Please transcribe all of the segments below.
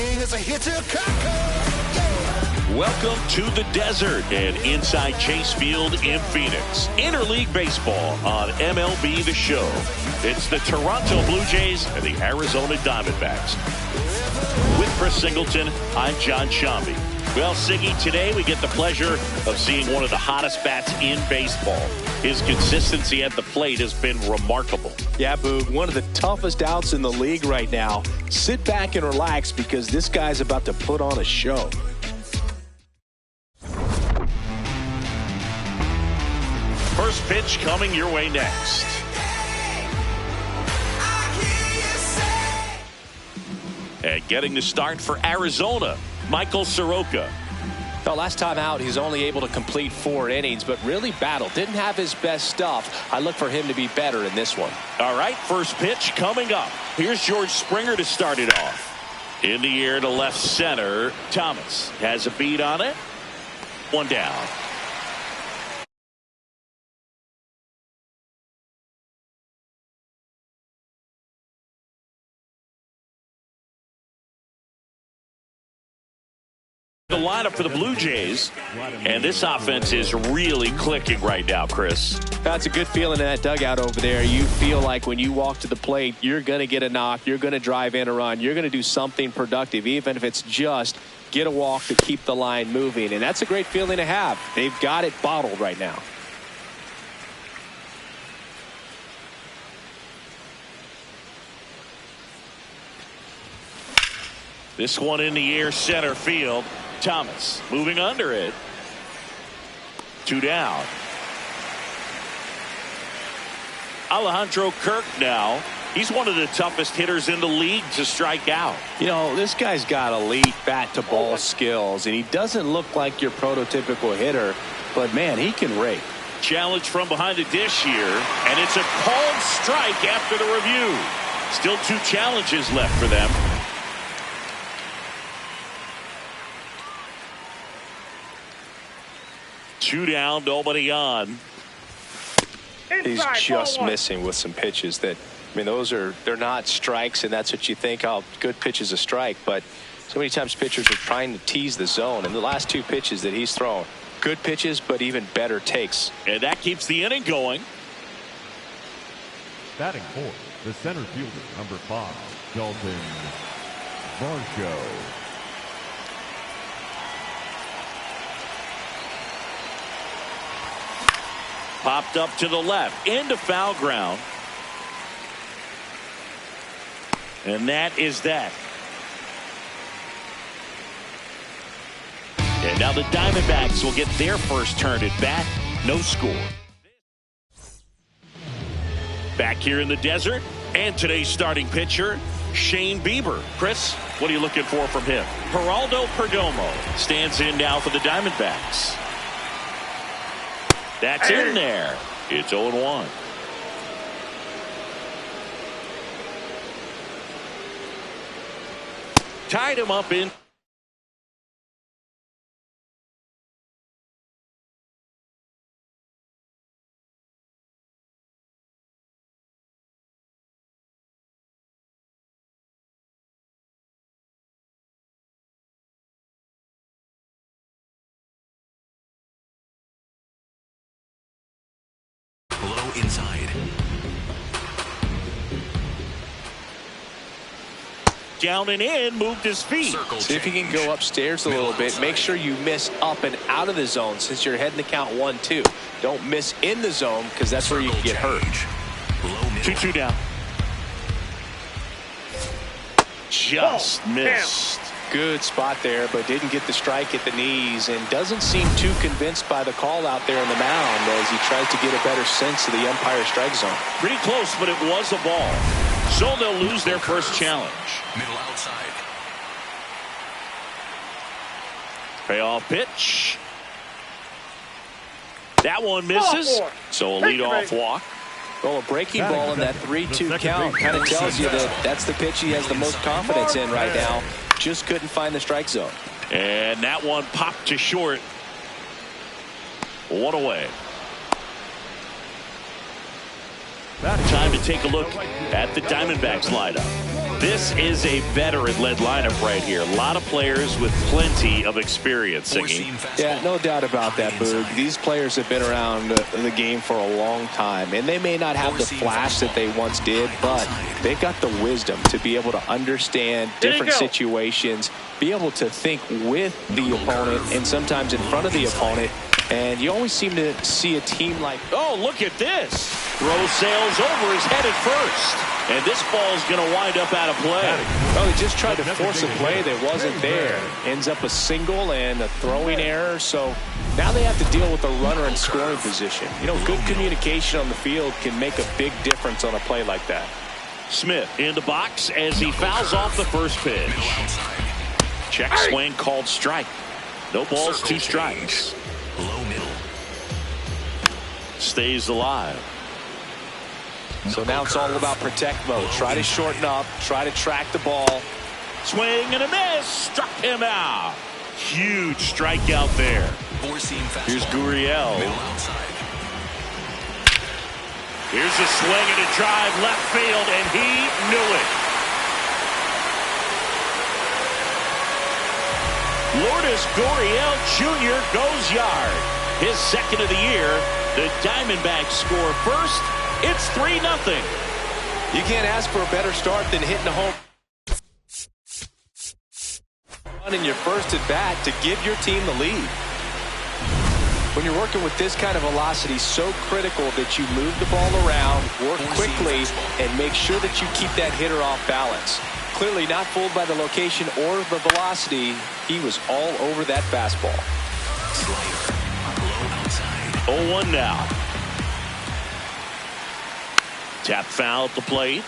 swing as a hit to Kako. Welcome to the desert and inside Chase Field in Phoenix. Interleague baseball on MLB The Show. It's the Toronto Blue Jays and the Arizona Diamondbacks. With Chris Singleton, I'm John Shambi. Well, Siggy, today we get the pleasure of seeing one of the hottest bats in baseball. His consistency at the plate has been remarkable. Yeah, Boog, one of the toughest outs in the league right now. Sit back and relax because this guy's about to put on a show. First pitch coming your way next. And getting the start for Arizona, Michael Soroka. Well, last time out, he's only able to complete 4 innings, but really battled. Didn't have his best stuff. I look for him to be better in this one. All right, first pitch coming up. Here's George Springer to start it off. In the air to left center. Thomas has a beat on it. One down. The lineup for the Blue Jays, and this offense is really clicking right now, Chris. That's a good feeling in that dugout over there. You feel like when you walk to the plate, you're going to get a knock, you're going to drive in a run, you're going to do something productive, even if it's just get a walk to keep the line moving. And that's a great feeling to have. They've got it bottled right now. This one in the air, center field. Thomas moving under it. 2 down. Alejandro Kirk now. He's one of the toughest hitters in the league to strike out. You know, this guy's got elite bat-to-ball skills, and he doesn't look like your prototypical hitter, but, man, he can rake. Challenge from behind the dish here, and it's a called strike after the review. Still 2 challenges left for them. Two down, nobody on. He's just missing with some pitches that, I mean, they're not strikes, and that's what you think, oh, good pitch is a strike. But so many times pitchers are trying to tease the zone. And the last 2 pitches that he's thrown, good pitches, but even better takes. And that keeps the inning going. Batting fourth, the center fielder, number 5, Dalton Varsho. Popped up to the left into foul ground. And that is that. And now the Diamondbacks will get their first turn at bat. No score. Back here in the desert, and today's starting pitcher, Shane Bieber. Chris, what are you looking for from him? Geraldo Perdomo stands in now for the Diamondbacks. That's in there. It's 0-1. Tied him up in. Inside. Down and in, moved his feet. See if you can go upstairs a little bit. Make sure you miss up and out of the zone since you're heading to count 1-2. Don't miss in the zone because that's where you can get hurt. 2-2 down. Just missed. Good spot there, but didn't get the strike at the knees and doesn't seem too convinced by the call out there on the mound as he tries to get a better sense of the umpire strike zone. Pretty close, but it was a ball. So they'll lose their first challenge. Middle outside. Payoff pitch. That one misses. So a leadoff walk. Well, a breaking ball in that 3-2 count kind of tells you that that's the pitch he has the most confidence in right now. Just couldn't find the strike zone. And that one popped to short. 1 away. Time to take a look at the Diamondbacks lineup. This is a veteran-led lineup right here. A lot of players with plenty of experience. Yeah, no doubt about that, Boog. These players have been around the game for a long time, and they may not have the flash that they once did, but they've got the wisdom to be able to understand different situations, be able to think with the opponent and sometimes in front of the opponent. And you always seem to see a team like, oh, look at this. Throw sails over his head at first. And this ball's going to wind up out of play. Oh, he just tried to force a play that wasn't there. Ends up a single and a throwing error. So now they have to deal with a runner in scoring position. You know, good communication on the field can make a big difference on a play like that. Smith in the box as he fouls off the first pitch. Check swing called strike. No balls, 2 strikes. Low middle. Stays alive. So now it's all about protect mode. Try to shorten up. Try to track the ball. Swing and a miss. Struck him out. Huge strikeout there. Here's Gurriel. Here's a swing and a drive left field, and he knew it. Lourdes Gurriel Jr. goes yard. His second of the year. The Diamondbacks score first. It's 3-0. You can't ask for a better start than hitting a home run in your first at bat to give your team the lead. When you're working with this kind of velocity, so critical that you move the ball around, work quickly, and make sure that you keep that hitter off balance. Clearly not fooled by the location or the velocity. He was all over that fastball. 0-1 now. Tap foul at the plate.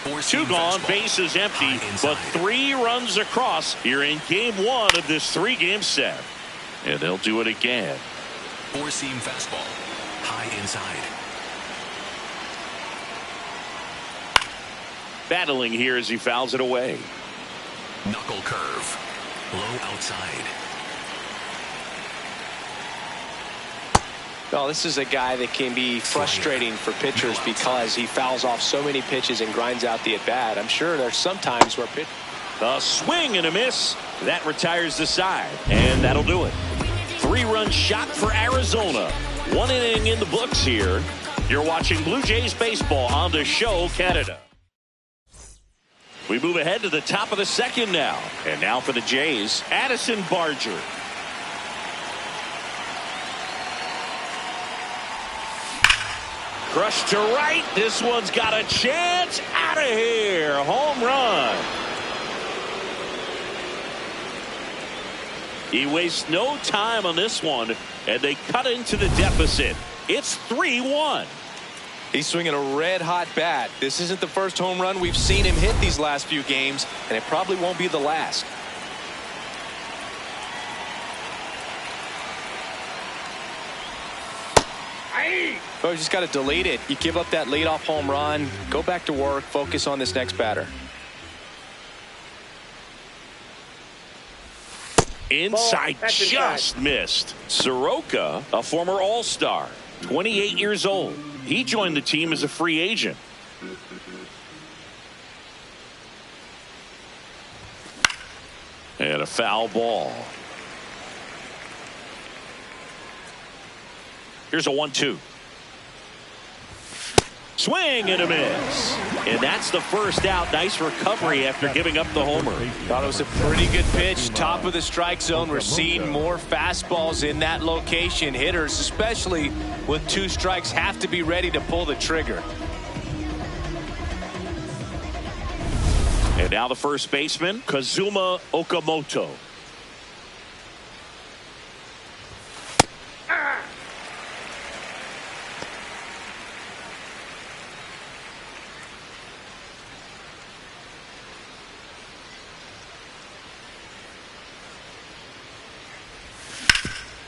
2 gone, bases empty, but 3 runs across here in game 1 of this 3-game set. And they'll do it again. 4-seam fastball. High inside. Battling here as he fouls it away. Knuckle curve. Low outside. Well, this is a guy that can be frustrating for pitchers because he fouls off so many pitches and grinds out the at-bat. I'm sure there's some times where a swing and a miss. That retires the side, and that'll do it. 3-run shot for Arizona. 1 inning in the books here. You're watching Blue Jays baseball on the show Canada. We move ahead to the top of the second now. And now for the Jays, Addison Barger. Crushed to right. This one's got a chance. Out of here. Home run. He wastes no time on this one, and they cut into the deficit. It's 3-1. He's swinging a red-hot bat. This isn't the first home run we've seen him hit these last few games, and it probably won't be the last. So you just got to delete it. You give up that leadoff home run, go back to work, focus on this next batter. Inside, just missed. Soroka, a former All-Star, 28 years old. He joined the team as a free agent. And a foul ball. Here's a 1-2. Swing and a miss. And that's the first out. Nice recovery after giving up the homer. Thought it was a pretty good pitch. Top of the strike zone. We're seeing more fastballs in that location. Hitters, especially with 2 strikes, have to be ready to pull the trigger. And now the first baseman, Kazuma Okamoto.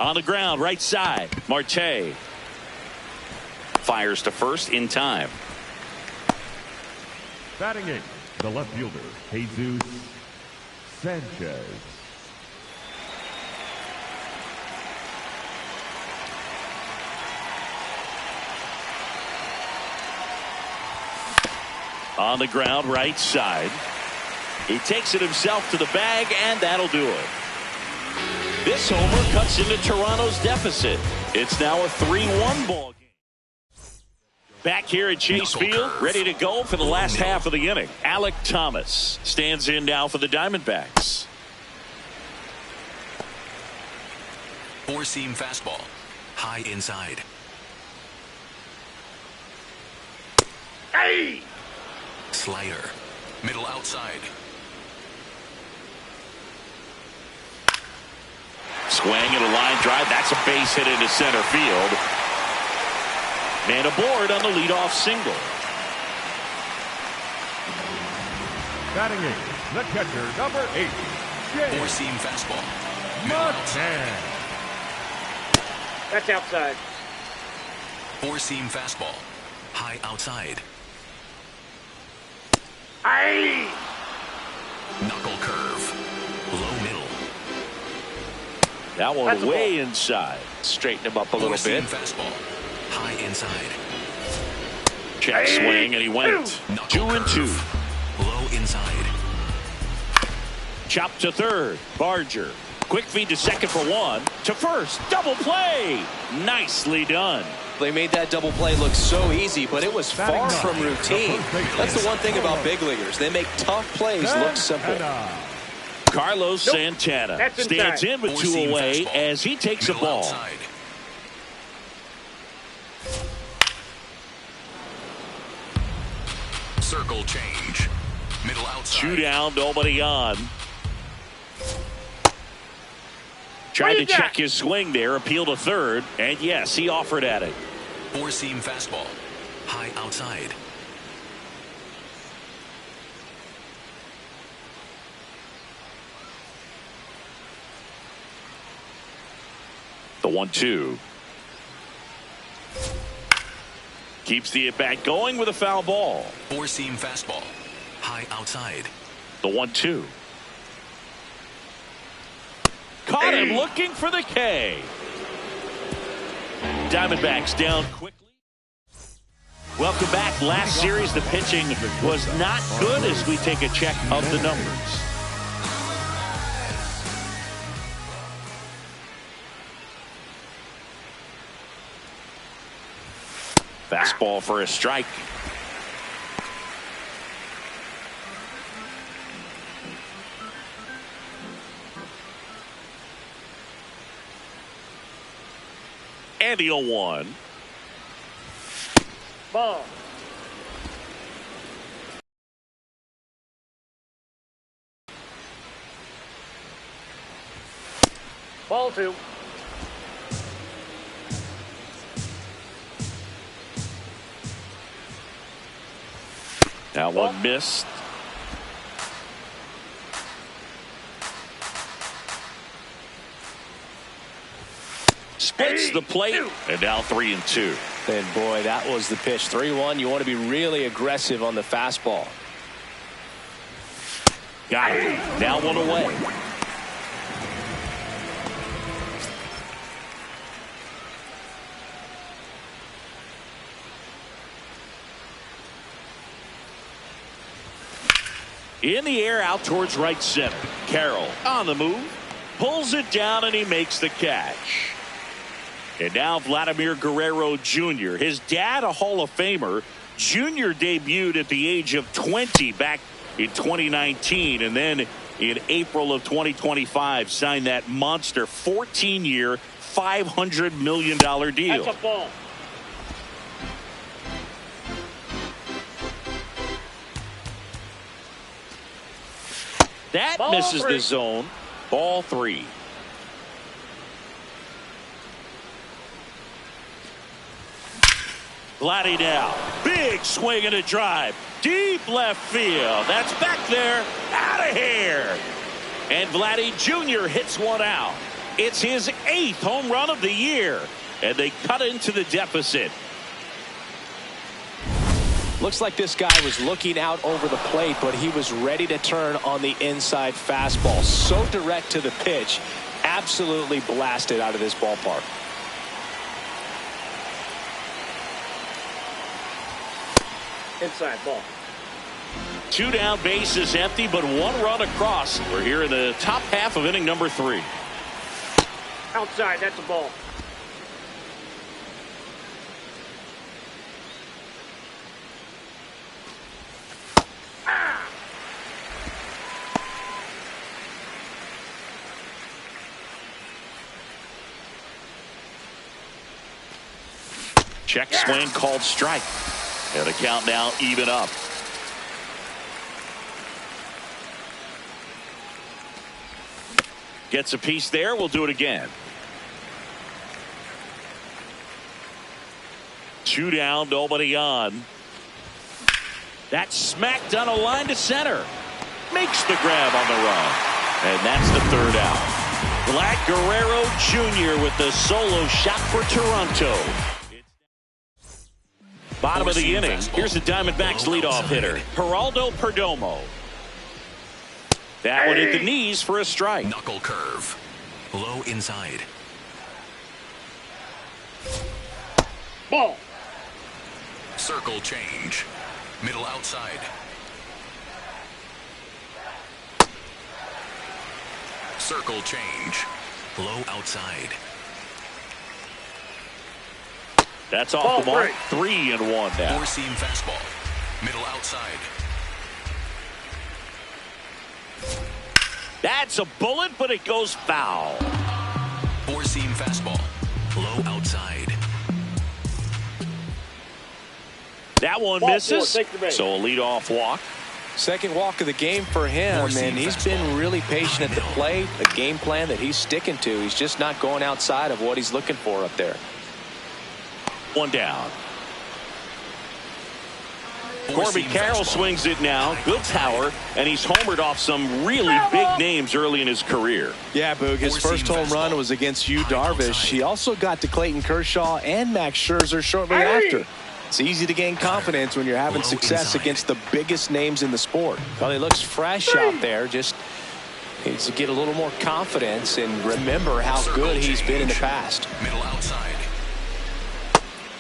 On the ground, right side, Marte. Fires to first in time. Batting 8, the left fielder, Jesus Sanchez. On the ground, right side. He takes it himself to the bag, and that'll do it. This homer cuts into Toronto's deficit. It's now a 3-1 ball game. Back here at Chase Field, ready to go for the last half of the inning. Alec Thomas stands in now for the Diamondbacks. Four-seam fastball. High inside. Hey! Slider. Middle outside. Swing and a line drive. That's a base hit into center field. Man aboard on the leadoff single. Batting eighth, the catcher, number 8, Jay Four-seam fastball. Martin. That's outside. Four-seam fastball. High outside. Aye. Knuckle curve. Low middle. That one That's a way ball. inside. Straighten him up a little Four-seam bit. fastball. High inside. Check swing, and he went. Knuckle 2-2. curve. Low inside. Chop to third. Barger. Quick feed to second for one. To first. Double play. Nicely done. They made that double play look so easy, but it was far from routine. That's the one thing about big leaguers. They make tough plays look simple. Carlos Santana That's stands inside. in with 2 Four-seam away fastball. as he takes a Middle ball. outside. Circle change. Middle outside. 2 down, nobody on. Tried to you got? check his swing there, appeal to third, and yes, he offered at it. Four-seam fastball. High outside. The 1-2. Keeps the at-bat going with a foul ball. Four-seam fastball. High outside. The 1-2. Caught him looking for the K. Diamondbacks down quickly. Welcome back. Last series, the pitching was not good as we take a check of the numbers. Fastball for a strike. And the 0-1. Ball. Ball 2. That one missed. Splits the plate, and now 3-2. And boy, that was the pitch. 3-1. You want to be really aggressive on the fastball. Got it. Now 1 away. In the air, out towards right center. Carroll on the move. Pulls it down, and he makes the catch. And now Vladimir Guerrero Jr. His dad, a Hall of Famer. Jr. debuted at the age of 20 back in 2019. And then in April of 2025, signed that monster 14-year, $500 million deal. That's a ball. That Ball misses 3. the zone. Ball 3. Vladdy now. Big swing and a drive. Deep left field. That's back there. Out of here. And Vladdy Jr. hits one out. It's his 8th home run of the year. And they cut into the deficit. Looks like this guy was looking out over the plate, but he was ready to turn on the inside fastball. So direct to the pitch. Absolutely blasted out of this ballpark. Inside ball. Two down, bases empty, but one run across. We're here in the top half of inning number 3. Outside, that's a ball. Check swing called strike. And the count now even up. Gets a piece there. We'll do it again. 2 down, nobody on. That's smacked on a line to center. Makes the grab on the run. And that's the 3rd out. Vlad Guerrero Jr. with the solo shot for Toronto. Bottom of the inning. Here's the Diamondbacks leadoff hitter, Geraldo Perdomo. That one hit the knees for a strike. Knuckle curve. Low inside. Ball. Circle change. Middle outside. Circle change. Low outside. That's off the mark. 3-1 now. Four-seam fastball. Middle outside. That's a bullet, but it goes foul. Four-seam fastball. Low outside. That one misses. So a leadoff walk. Second walk of the game for him, and he's been really patient at the plate. A game plan that he's sticking to. He's just not going outside of what he's looking for up there. 1 down. Corbin Carroll swings it now. Good power, and he's homered off some really big names early in his career. Yeah, Boog, his first home run was against Yu Darvish. He also got to Clayton Kershaw and Max Scherzer shortly after. It's easy to gain confidence when you're having success against the biggest names in the sport. Well, he looks fresh out there. Just needs to get a little more confidence and remember how good he's been in the past. Middle outside.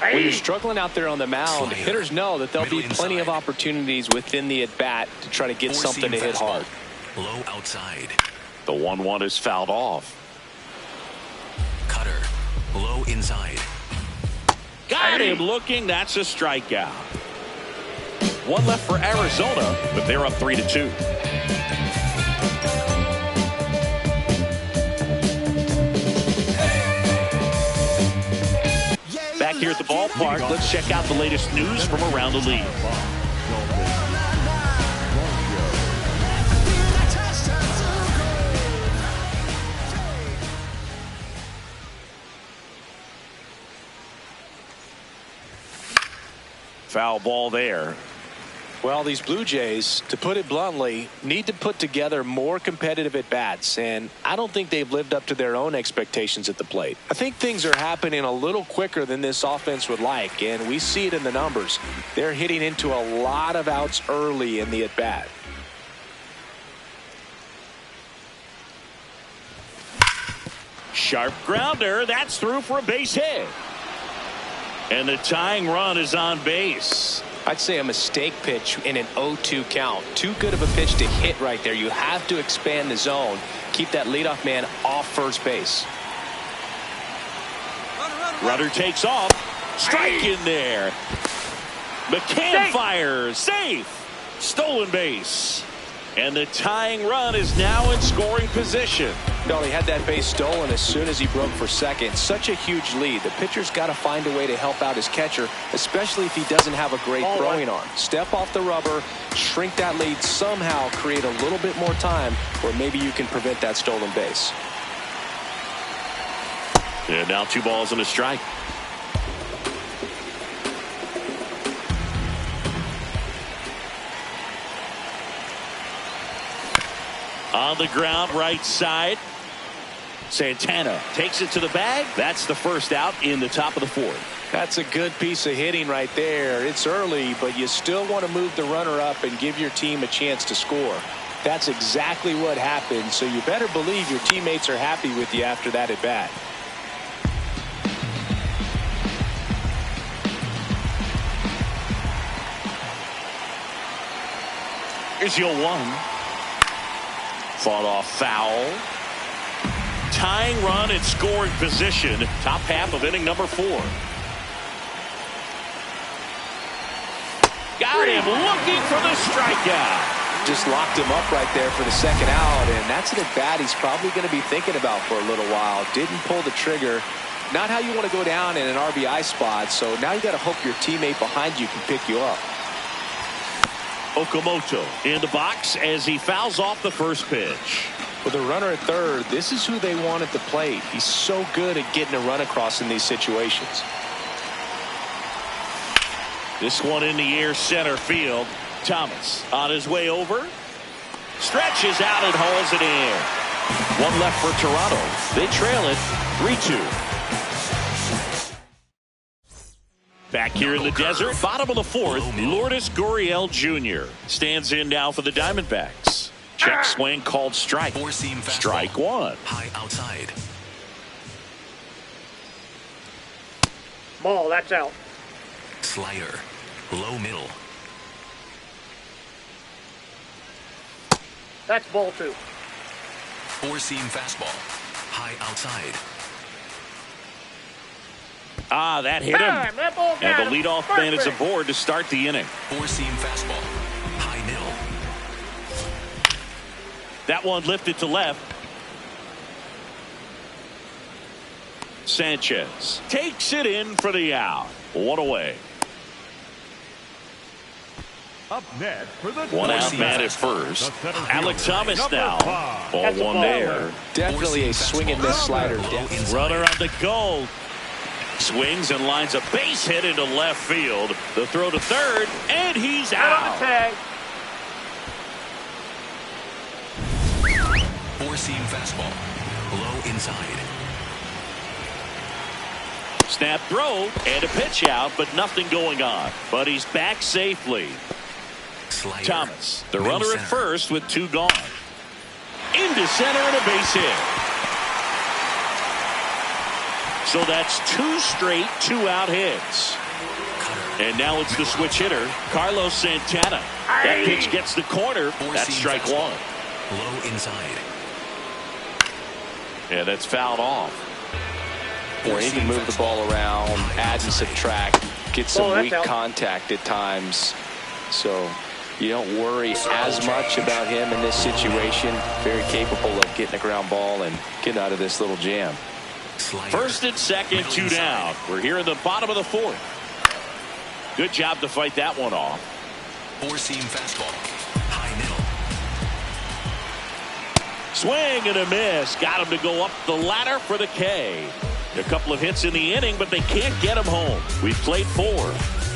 When you're struggling out there on the mound, hitters know that there'll be plenty of opportunities within the at-bat to try to get something to hit hard. Low outside. The 1-1 is fouled off. Cutter. Low inside. Got him looking. That's a strikeout. One left for Arizona, but they're up 3-2. Back here at the ballpark, let's check out the latest news from around the league. Foul ball there. Well, these Blue Jays, to put it bluntly, need to put together more competitive at-bats, and I don't think they've lived up to their own expectations at the plate. I think things are happening a little quicker than this offense would like, and we see it in the numbers. They're hitting into a lot of outs early in the at-bat. Sharp grounder. That's through for a base hit. And the tying run is on base. I'd say a mistake pitch in an 0-2 count. Too good of a pitch to hit right there. You have to expand the zone. Keep that leadoff man off first base. Runner takes off. Strike in there. McCann fires. Safe. Stolen base. And the tying run is now in scoring position. No, he had that base stolen as soon as he broke for second. Such a huge lead. The pitcher's got to find a way to help out his catcher, especially if he doesn't have a great throwing arm. Step off the rubber, shrink that lead, somehow create a little bit more time where maybe you can prevent that stolen base. And now 2 balls and a strike. On the ground, right side. Santana takes it to the bag. That's the first out in the top of the 4th. That's a good piece of hitting right there. It's early, but you still want to move the runner up and give your team a chance to score. That's exactly what happened, so you better believe your teammates are happy with you after that at bat. Here's your 1. Fought off foul. Tying run and scoring position. Top half of inning number 4. Got him looking for the strikeout. Just locked him up right there for the second out, and that's an at-bat he's probably going to be thinking about for a little while. Didn't pull the trigger. Not how you want to go down in an RBI spot, so now you got to hope your teammate behind you can pick you up. Okamoto in the box as he fouls off the first pitch. With a runner at third, this is who they want at the plate. He's so good at getting a run across in these situations. This one in the air center field. Thomas on his way over. Stretches out and hauls it in. 1 left for Toronto. They trail it 3-2. Back here in the desert, bottom of the 4th, Lourdes Gurriel Jr. stands in now for the Diamondbacks. Check swing called strike. Strike 1. High outside. Ball, that's out. Slider. Low middle. That's ball 2. 4-seam fastball. High outside. That hit him. Bam, that ball got And the him. leadoff man is Perfect. aboard to start the inning. 4-seam fastball. High middle. That one lifted to left. Sanchez takes it in for the out. 1 away. Up next for the 1 out man at first. Alex Thomas now. Ball 1 there. Definitely a swing and miss slider. Runner on the go. Swings and lines a base hit into left field. The throw to third, and he's Out on the out. tag. 4-seam fastball. Low inside. Snap throw and a pitch out, but nothing going on. But he's back safely. Slider. Thomas, the Middle runner at center. first with 2 gone. Into center and a base hit. So that's 2 straight 2-out hits. And now it's the switch hitter, Carlos Santana. That pitch gets the corner. That's strike 1. Low inside. Yeah, that's fouled off. Where he can move the ball around, add and subtract, get some that's weak out. contact at times. So you don't worry as much about him in this situation. Very capable of getting a ground ball and getting out of this little jam. Slider. First and second, Middle 2 inside. down. We're here in the bottom of the 4th. Good job to fight that one off. 4-seam fastball. High middle. Swing and a miss. Got him to go up the ladder for the K. A couple of hits in the inning, but they can't get him home. We've played 4.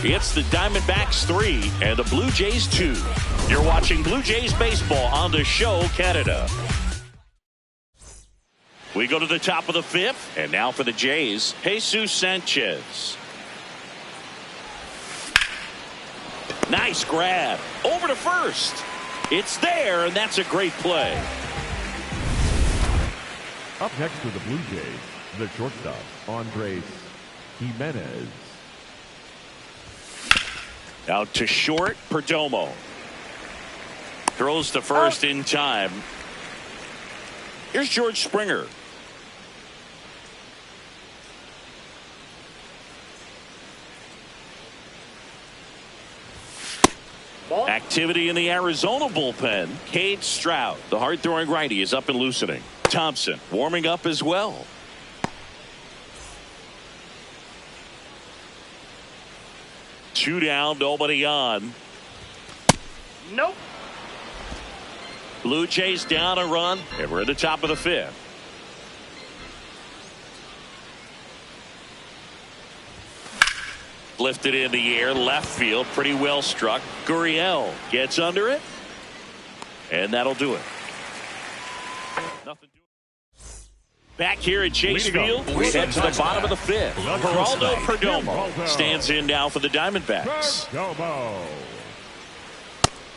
It's the Diamondbacks 3 and the Blue Jays 2. You're watching Blue Jays baseball on the show Canada. We go to the top of the 5th, and now for the Jays, Jesus Sanchez. Nice grab. Over to first. It's there, and that's a great play. Up next for the Blue Jays, the shortstop, Andres Jimenez. Out to short, Perdomo. Throws to first in time. Here's George Springer. Ball. Activity in the Arizona bullpen. Cade Stroud, the hard-throwing righty, is up and loosening. Thompson warming up as well. Two down, nobody on. Nope. Blue Jays down a run, and we're at the top of the 5th. Lifted in the air, left field, pretty well struck. Gurriel gets under it, and that'll do it. Nothing. Back here at Chase Field, we head to the bottom of the 5th. Geraldo Perdomo stands in now for the Diamondbacks. Perdomo.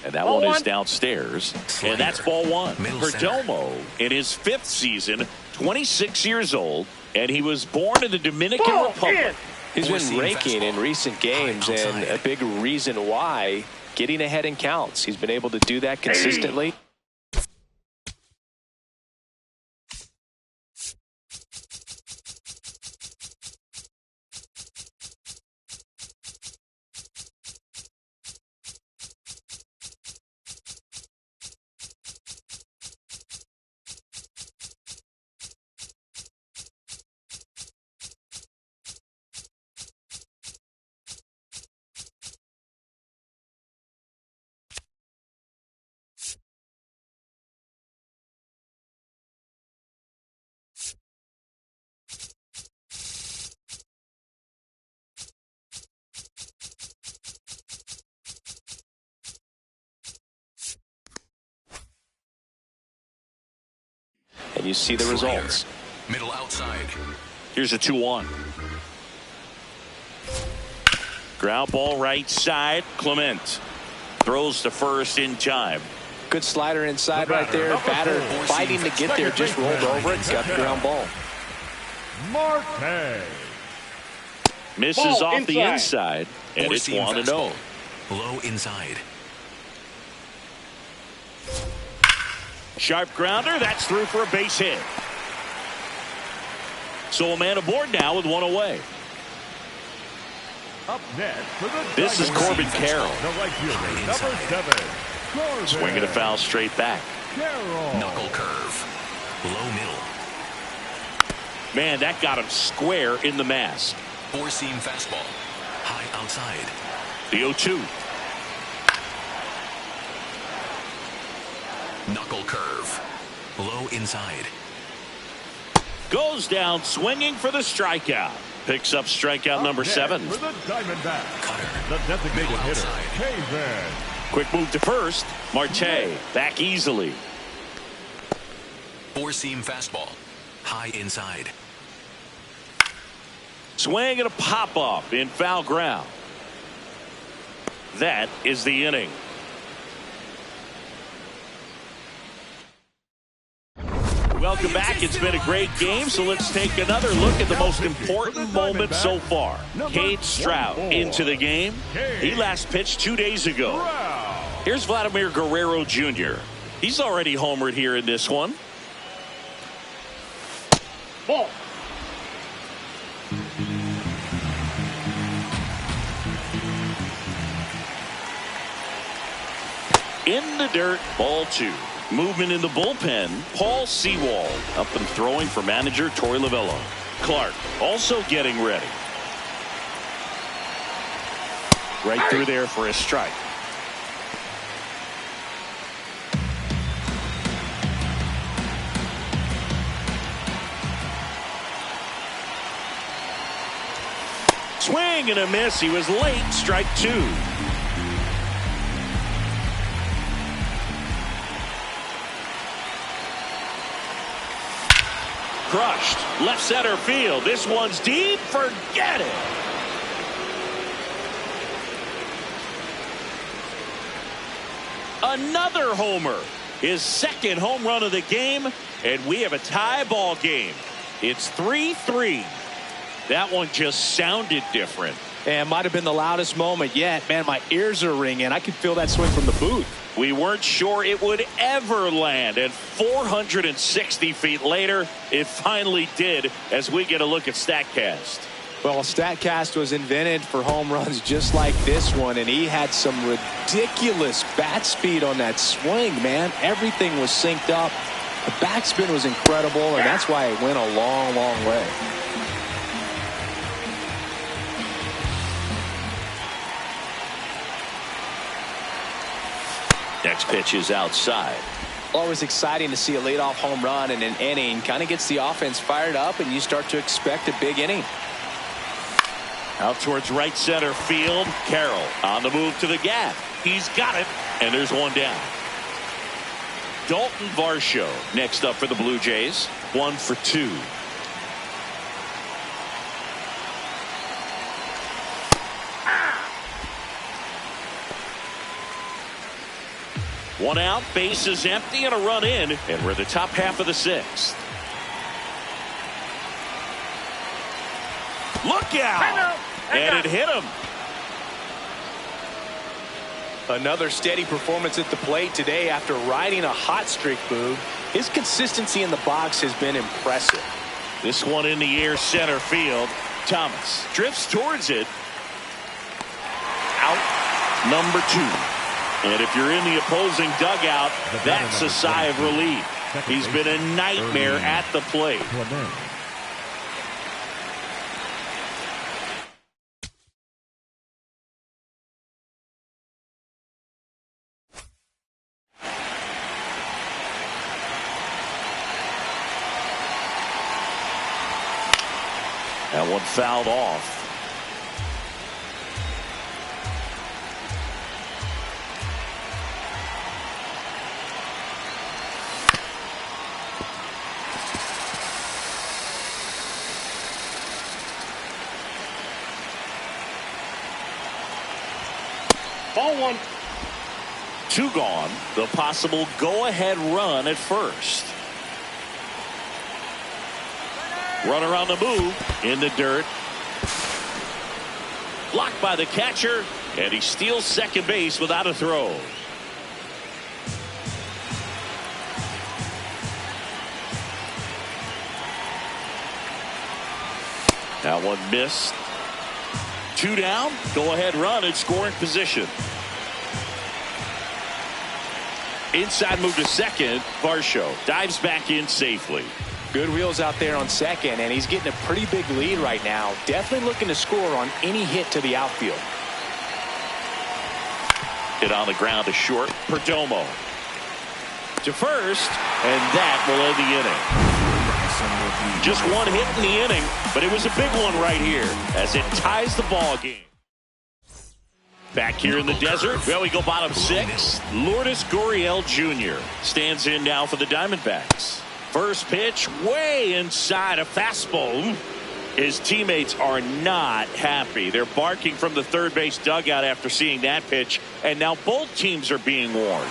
And that Ball one is one. downstairs. Slider. And that's ball 1. Middle Perdomo in his 5th season, 26 years old, and he was born in the Dominican Ball Republic. in. He's been Four-seam raking fastball. in recent games, High and outside. a big reason why getting ahead in counts. He's been able to do that consistently. And you see the results. Middle outside. Here's a 2-1. Ground ball right side. Clement throws to first in time. Good slider inside right there. Batter fighting to get there, just rolled over it, got the ground ball. Marte. Misses off the inside, and it's 1-0. Low inside. Sharp grounder, that's through for a base hit. So a man aboard now with one away. Up next for the This is Corbin Carroll. the right fielder, number 7. Corbin Swinging a foul straight back. Carroll. Knuckle curve. Low middle. Man, that got him square in the mask. Four-seam fastball. High outside. The 0-2. Knuckle curve. Low inside. Goes down swinging for the strikeout. Picks up strikeout number 7. For the Diamondbacks, Cutter. the designated Middle hitter, outside. Kevin. Quick move to first. Marte back easily. Four-seam fastball. High inside. Swing and a pop-up in foul ground. That is the inning. Welcome back. It's been a great game, so let's take another look at the most important moment so far. Cade Stroud into the game. He last pitched 2 days ago. Here's Vladimir Guerrero Jr. He's already homered here in this one. Ball. In the dirt, ball 2. Movement in the bullpen, Paul Sewald up and throwing for manager Torey Lovullo. Clark also getting ready. Right through there for a strike. Swing and a miss. He was late. Strike 2. Crushed. Left center field. This one's deep. Forget it. Another homer. His second home run of the game. And we have a tie ball game. It's 3-3. That one just sounded different. And might have been the loudest moment yet. Man, my ears are ringing. I could feel that swing from the booth. We weren't sure it would ever land, and 460 feet later, it finally did as we get a look at StatCast. Well, StatCast was invented for home runs just like this one, and he had some ridiculous bat speed on that swing, man. Everything was synced up. The backspin was incredible, and that's why it went a long, long way. Next pitch is outside. Always exciting to see a leadoff home run in an inning. Kind of gets the offense fired up, and you start to expect a big inning. Out towards right center field. Carroll on the move to the gap. He's got it, and there's one down. Dalton Varsho next up for the Blue Jays. 1 for 2. One out, bases empty, and a run in, and we're the top half of the 6th. Look out! And it hit him. Another steady performance at the plate today after riding a hot streak, Boog. His consistency in the box has been impressive. This one in the air, center field. Thomas drifts towards it. Out number 2. And if you're in the opposing dugout, that's a sigh of relief. He's been a nightmare at the plate. That one fouled off. Ball 1. 2 gone. The possible go-ahead run at first. Runner on the move in the dirt. Blocked by the catcher, and he steals second base without a throw. That one missed. 2 down. Go ahead run in scoring position. Inside move to second. Varsho dives back in safely. Good wheels out there on second, and he's getting a pretty big lead right now. Definitely looking to score on any hit to the outfield. Hit on the ground to short. Perdomo to first, and that will end the inning. Just one hit in the inning, but it was a big one right here as it ties the ball game. Back here in the desert, well, we go bottom 6. Lourdes Gurriel Jr. stands in now for the Diamondbacks. First pitch way inside, a fastball. His teammates are not happy. They're barking from the third base dugout after seeing that pitch, and now both teams are being warned.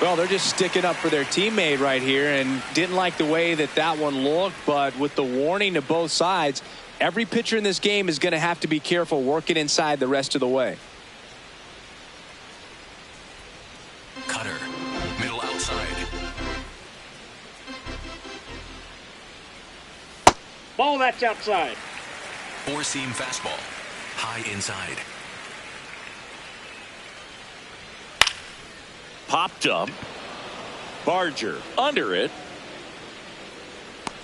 Well, they're just sticking up for their teammate right here and didn't like the way that one looked, but with the warning to both sides, every pitcher in this game is going to have to be careful working inside the rest of the way. Cutter. Middle outside. Ball that's outside. 4-seam fastball. High inside. Popped up. Barger under it.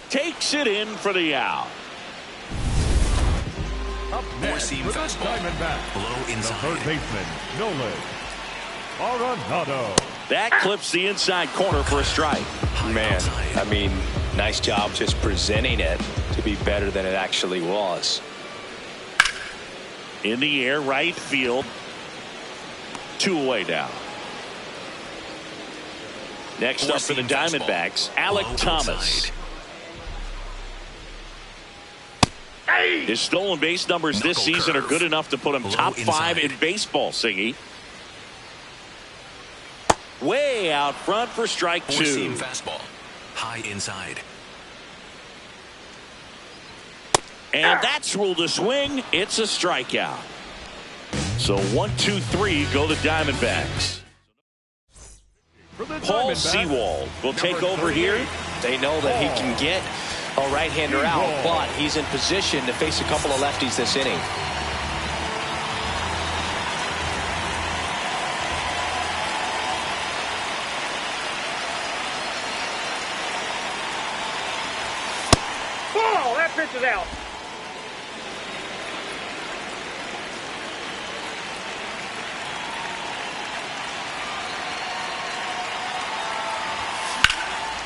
Takes it in for the out. Up next 4-seam for the fastball. Diamondbacks, Low the inside. third baseman, Nolan Arenado. That clips the inside corner for a strike. Man, I mean, nice job just presenting it to be better than it actually was. In the air, right field. 2 away now. Next up for the Diamondbacks, Alec Thomas. His stolen base numbers this season are good enough to put him top 5 in baseball, Singy. Way out front for strike 2. 4-seam fastball. High inside. And that's ruled a swing. It's a strikeout. So 1, 2, 3 go the Diamondbacks. Paul Sewald will take over here. They know that he can get a right-hander out, but he's in position to face a couple of lefties this inning. Ball, that pitch is out.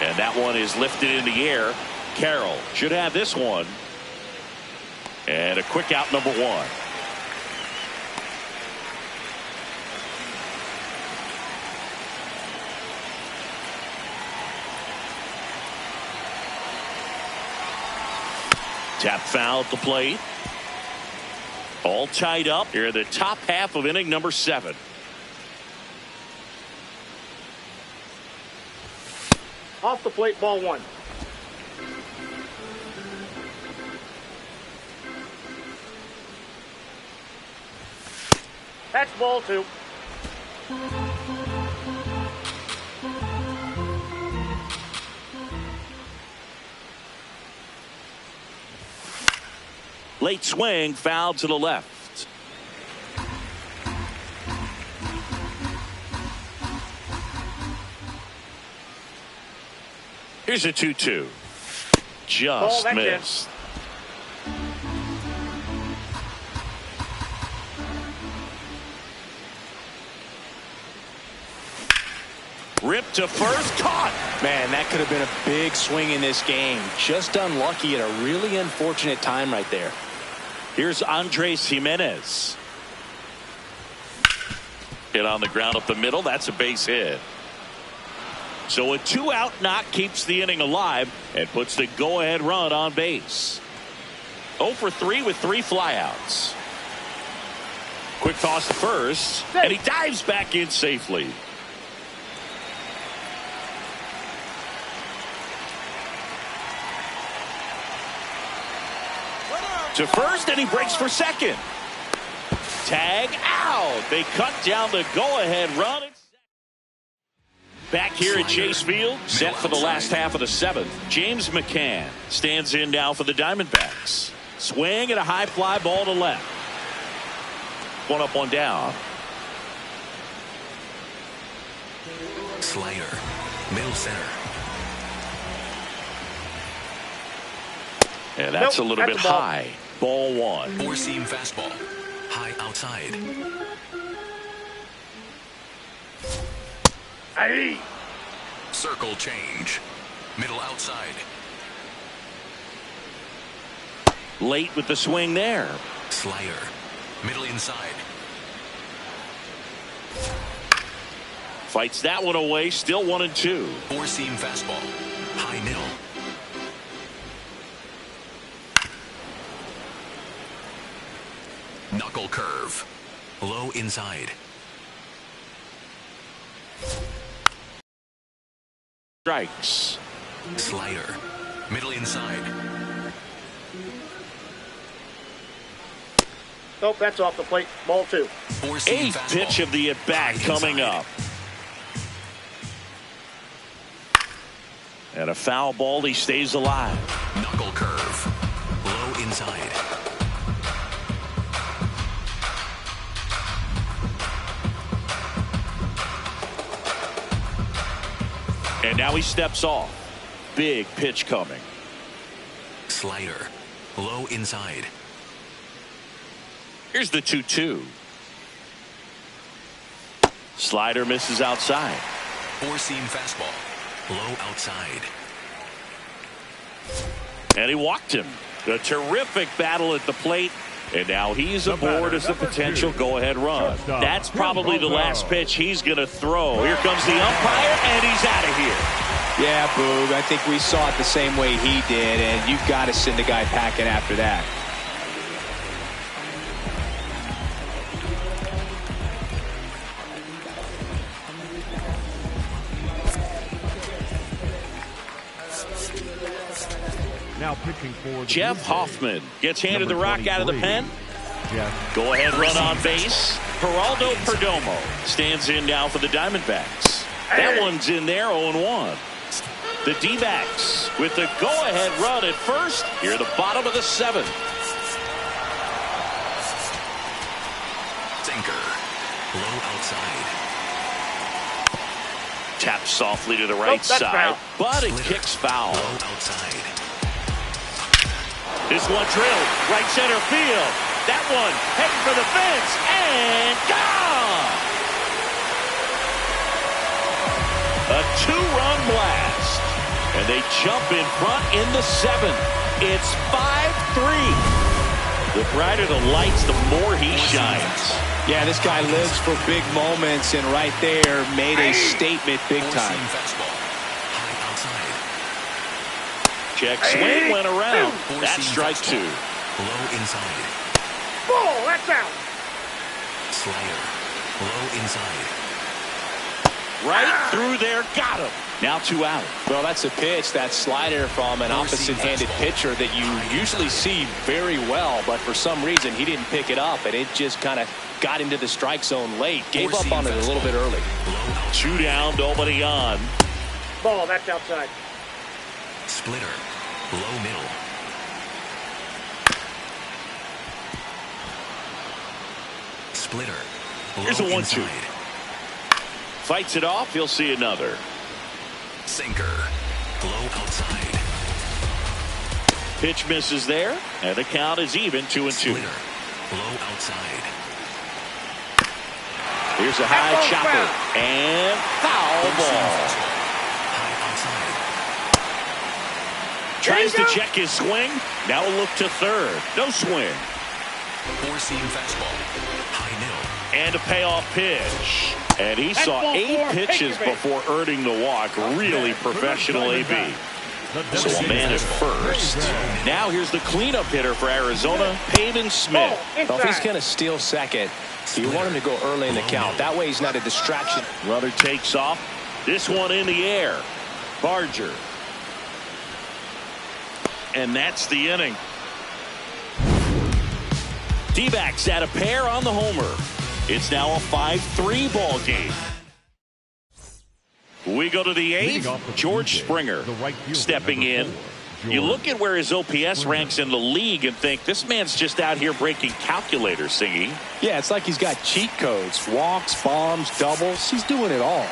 And that one is lifted in the air. Carroll should have this one. And a quick out, number 1. Tap foul at the plate. All tied up here in the top half of inning number 7. Off the plate, ball 1. That's ball 2. Late swing, foul to the left. Here's a 2-2. Just missed. Ripped to first, caught. Man, that could have been a big swing in this game. Just unlucky at a really unfortunate time right there. Here's Andres Jimenez. Hit on the ground up the middle. That's a base hit. So a 2-out knock keeps the inning alive and puts the go-ahead run on base. 0 for 3 with 3 flyouts. Quick toss to first, and he dives back in safely. To first, and he breaks for second. Tag out. They cut down the go-ahead run. Back here at Chase Field, set for the last half of the 7th. James McCann stands in now for the Diamondbacks. Swing and a high fly ball to left. 1 up, 1 down. Slider, middle center. And that's a little bit high. Ball 1. Four-seam fastball, high outside. Hey. Circle change, middle outside. Late with the swing there. Slider, middle inside. Fights that one away. Still 1-2. Four-seam fastball, high middle. Knuckle curve, low inside. Strikes. Slider, middle inside. Nope, that's off the plate. Ball 2. Four-seam 8th fastball, pitch of the at-bat high coming inside. up. And a foul ball. He stays alive. Knuckle curve, low inside. And now he steps off. Big pitch coming. Slider, low inside. Here's the 2-2. Slider misses outside. Four-seam fastball, low outside. And he walked him. A terrific battle at the plate. And now he's aboard as the potential go-ahead run. That's probably the last pitch he's going to throw. Here comes the umpire, and he's out of here. Yeah, Boog, I think we saw it the same way he did, and you've got to send a guy packing after that. Now pitching for the Jeff Blue Jays, Hoffman gets handed the number rock out of the 23, pen. Jeff Go ahead run on base. Geraldo Perdomo stands in now for the Diamondbacks. That one's in there, 0-1. The D-backs with the go-ahead run at first. Here at the bottom of the 7th. Sinker, low outside. Taps softly to the right that's side, foul. but it Splitter, kicks foul. low outside. This one drilled right center field. That one heading for the fence and gone. A 2-run blast, and they jump in front in the 7th. It's 5-3. The brighter the lights, the more he shines. Yeah, this guy lives for big moments, and right there made a statement big time. Four-seam fastball, high outside. Check swing went around. Four-seam That's strike fastball, 2. low inside. Ball, that's out. Slider, low inside. Right through there, got him. Now 2 out. Well, that's a pitch, that slider from an opposite-handed pitcher that you usually see very well, but for some reason he didn't pick it up, and it just kind of got into the strike zone late. Gave up on it a little bit early. 2 down, nobody on. Ball, that's outside. Splitter. Low middle. Splitter. Here's a 1-2. Inside. Fights it off. He'll see another. Sinker. Low outside. Pitch misses there, and the count is even 2-2. Splitter. Low outside. Here's a high chopper and foul ball. High outside. Tries to check his swing. Now a look to third. No swing. Four-seam fastball. High middle. And a payoff pitch. And he saw 8 pitches before earning the walk. Really professional AB. So a man at first. Now here's the cleanup hitter for Arizona, Pavin Smith. Well, if he's going to steal second, you want him to go early in the count. That way he's not a distraction. Runner takes off. This one in the air. Barger. And that's the inning. D-backs at a pair on the homer. It's now a 5-3 ball game. We go to the 8th. George Springer stepping in. You look at where his OPS ranks in the league and think this man's just out here breaking calculators, Singy. Yeah, it's like he's got cheat codes. Walks, bombs, doubles. He's doing it all.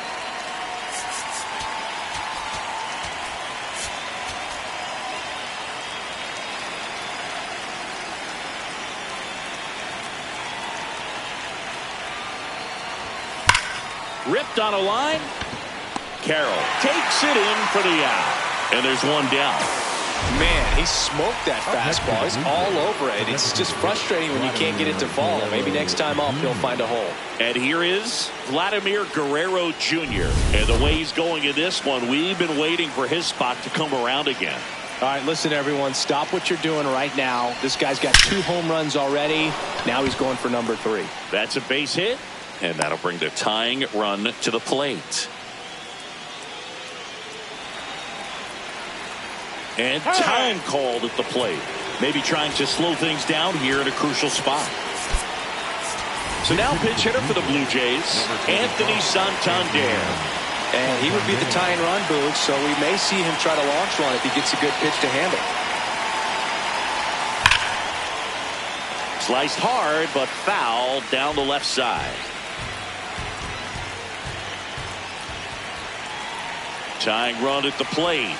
Ripped on a line. Carroll takes it in for the out. And there's one down. Man, he smoked that fastball. He's all over it. It's just frustrating when you can't get it to fall. Maybe next time up he'll find a hole. And here is Vladimir Guerrero Jr. And the way he's going in this one, we've been waiting for his spot to come around again. All right, listen, everyone. Stop what you're doing right now. This guy's got 2 home runs already. Now he's going for number 3. That's a base hit. And that'll bring the tying run to the plate. And time called at the plate. Maybe trying to slow things down here in a crucial spot. So now pitch hitter for the Blue Jays, Anthony Santander. And he would be the tying run, Boog, so we may see him try to launch one if he gets a good pitch to handle. Sliced hard, but foul down the left side. Tying run at the plate.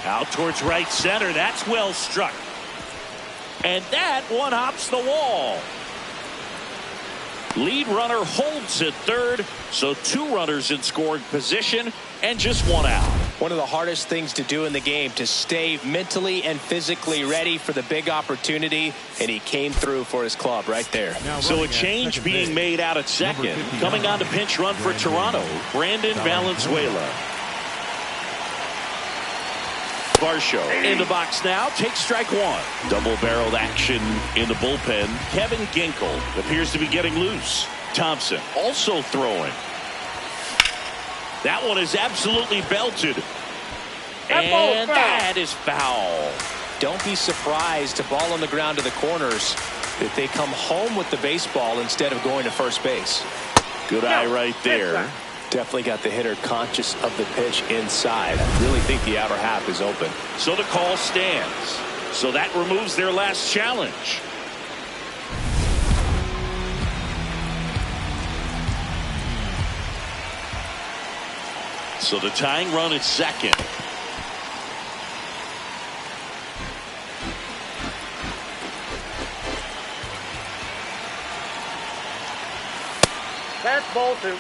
Out towards right center. That's well struck. And that one hops the wall. Lead runner holds at third. So 2 runners in scoring position and just 1 out. One of the hardest things to do in the game, to stay mentally and physically ready for the big opportunity. And he came through for his club right there. So a change being made out at second. Coming on to pinch run for Toronto, Brandon Valenzuela. Varsho in the box now, takes strike 1. Double-barreled action in the bullpen. Kevin Ginkel appears to be getting loose. Thompson also throwing. That one is absolutely belted. And that is foul. Don't be surprised to ball on the ground to the corners that they come home with the baseball instead of going to first base. Good eye right there. Definitely got the hitter conscious of the pitch inside. I really think the outer half is open. So the call stands. So that removes their last challenge. So the tying run at second. That's ball 2.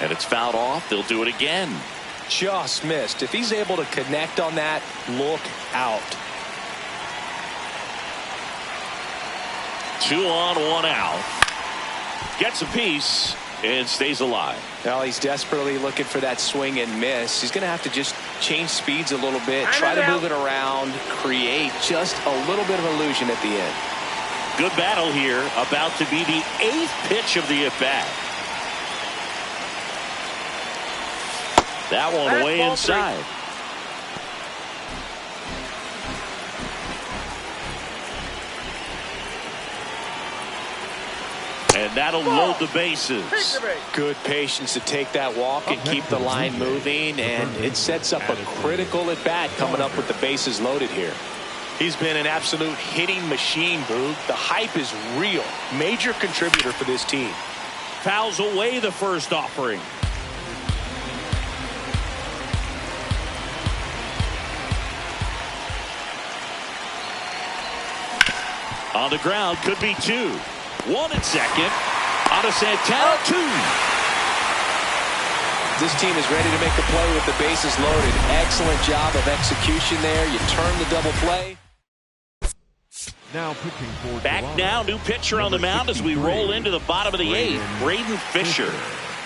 And it's fouled off. They'll do it again. Just missed. If he's able to connect on that, look out. 2 on, 1 out. Gets a piece. and stays alive. Well, he's desperately looking for that swing and miss. He's going to have to just change speeds a little bit, try to move it around, create just a little bit of illusion at the end. Good battle here, about to be the 8th pitch of the at-bat. That one way inside. And that'll load the bases. Good patience to take that walk and keep the line moving, and it sets up a critical at-bat coming up with the bases loaded here. He's been an absolute hitting machine, Boog. The hype is real. Major contributor for this team. Fouls away the first offering. On the ground, could be 2. 1 at second. On to Santana, 2. This team is ready to make a play with the bases loaded. Excellent job of execution there. You turn the double play. Now pitching for back Toronto. now, new pitcher on the mound as we roll into the bottom of the 8th. Braden Fisher.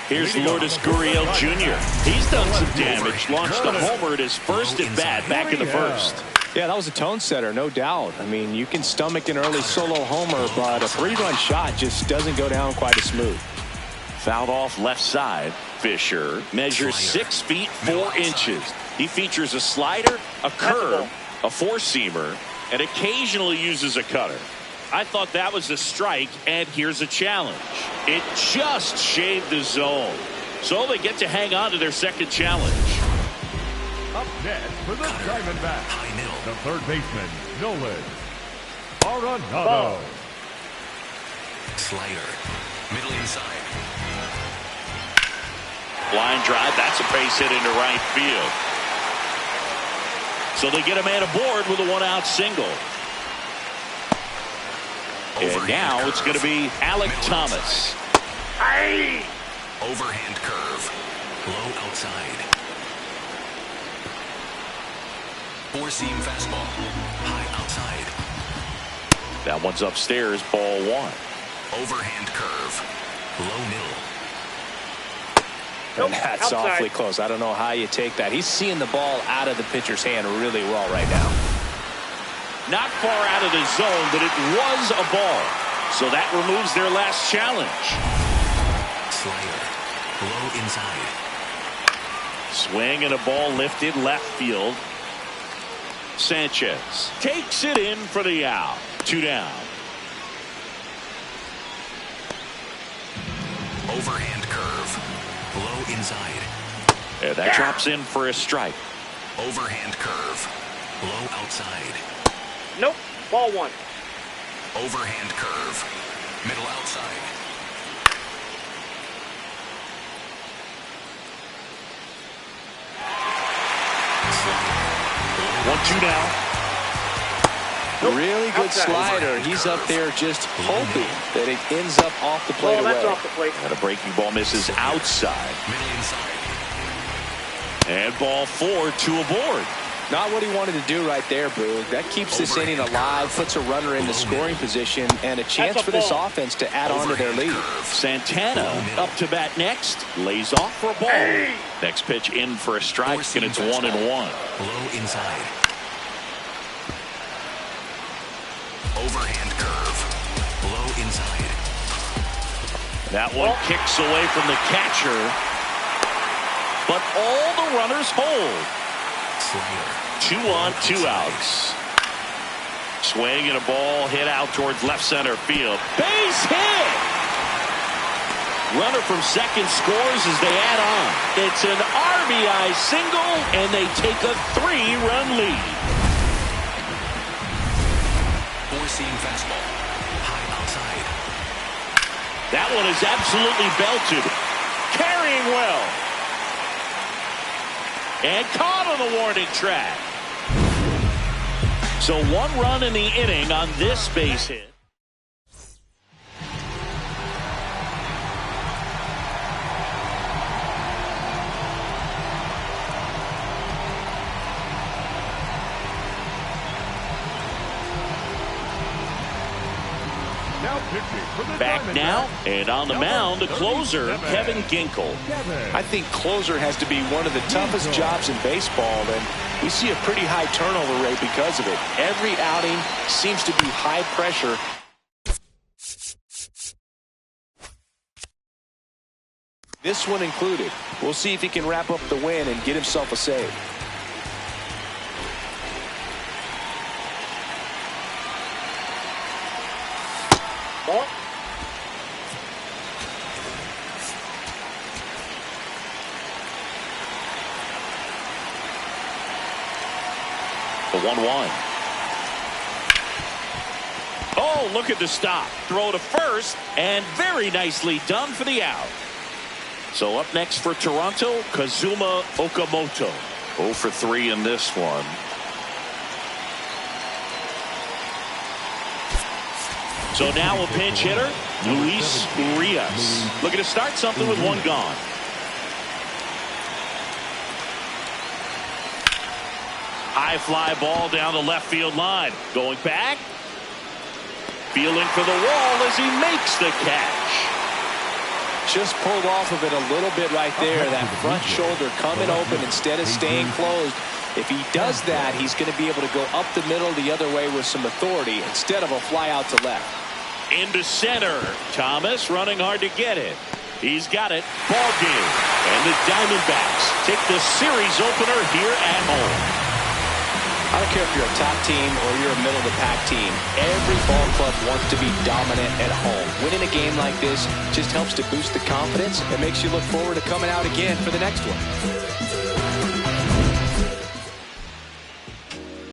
Here's Lourdes Gurriel Jr. He's done some damage. Launched a homer at his first at bat back in the first. Yeah, that was a tone setter, no doubt. I mean, you can stomach an early solo homer, but a 3-run shot just doesn't go down quite as smooth. Fouled off left side. Fisher measures 6 feet 4 inches. He features a slider, a curve, a 4-seamer, and occasionally uses a cutter. I thought that was a strike, and here's a challenge. It just shaved the zone. So they get to hang on to their second challenge. Up next for the Diamondbacks, the third baseman, Nolan Arenado. Slider. Middle inside. Line drive. That's a base hit into right field. So they get a man aboard with a 1-out single. And now it's going to be Alec Thomas. Overhand curve. Low outside. 4-seam fastball. High outside. That one's upstairs, ball 1. Overhand curve. Low middle. And that's awfully close. I don't know how you take that. He's seeing the ball out of the pitcher's hand really well right now. Not far out of the zone, but it was a ball. So that removes their last challenge. Slider. Low inside. Swing and a ball lifted left field. Sanchez takes it in for the out. 2 down. Overhand curve. Low inside. And that drops in for a strike. Overhand curve. Low outside. Nope. Ball 1. Overhand curve. Middle outside. 1-2 now. Really good slider. He's up there just hoping that it ends up off the plate away. That's off the plate. And a breaking ball misses outside. Middle inside. And ball 4, 2 aboard. Not what he wanted to do right there, Boog. That keeps this inning alive, puts a runner in the scoring position, and a chance for this offense to add on to their lead. Santana up to bat next. Lays off for a ball. Next pitch in for a strike, and it's 1-1. Low inside. Overhand curve. Low inside. That one kicks away from the catcher. But all the runners hold. Slider. 2 on, 2 outs. Swing and a ball hit out towards left center field. Base hit! Runner from second scores as they add on. It's an RBI single, and they take a 3-run lead. 4-seam fastball. High outside. That one is absolutely belted. Carrying well. And caught on the warning track. So 1 run in the inning on this base hit. Now Now pitching for the Back Diamondbacks, now, and on the mound, the closer, 37, Kevin Ginkel. Kevin. I think closer has to be one of the toughest jobs in baseball, and we see a pretty high turnover rate because of it. Every outing seems to be high pressure. This one included. We'll see if he can wrap up the win and get himself a save. Ball. The 1-1. Oh, look at the stop. Throw to first, and very nicely done for the out. So up next for Toronto, Kazuma Okamoto. 0 for 3 in this one. So now a pinch hitter, Luis Urias. Looking to start something with one gone. High fly ball down the left field line. Going back. Feeling for the wall as he makes the catch. Just pulled off of it a little bit right there. That front shoulder coming open instead of staying closed. If he does that, he's going to be able to go up the middle the other way with some authority instead of a fly out to left. Into center. Thomas running hard to get it. He's got it. Ball game. And the Diamondbacks take the series opener here at home. I don't care if you're a top team or you're a middle-of-the-pack team. Every ball club wants to be dominant at home. Winning a game like this just helps to boost the confidence and makes you look forward to coming out again for the next one.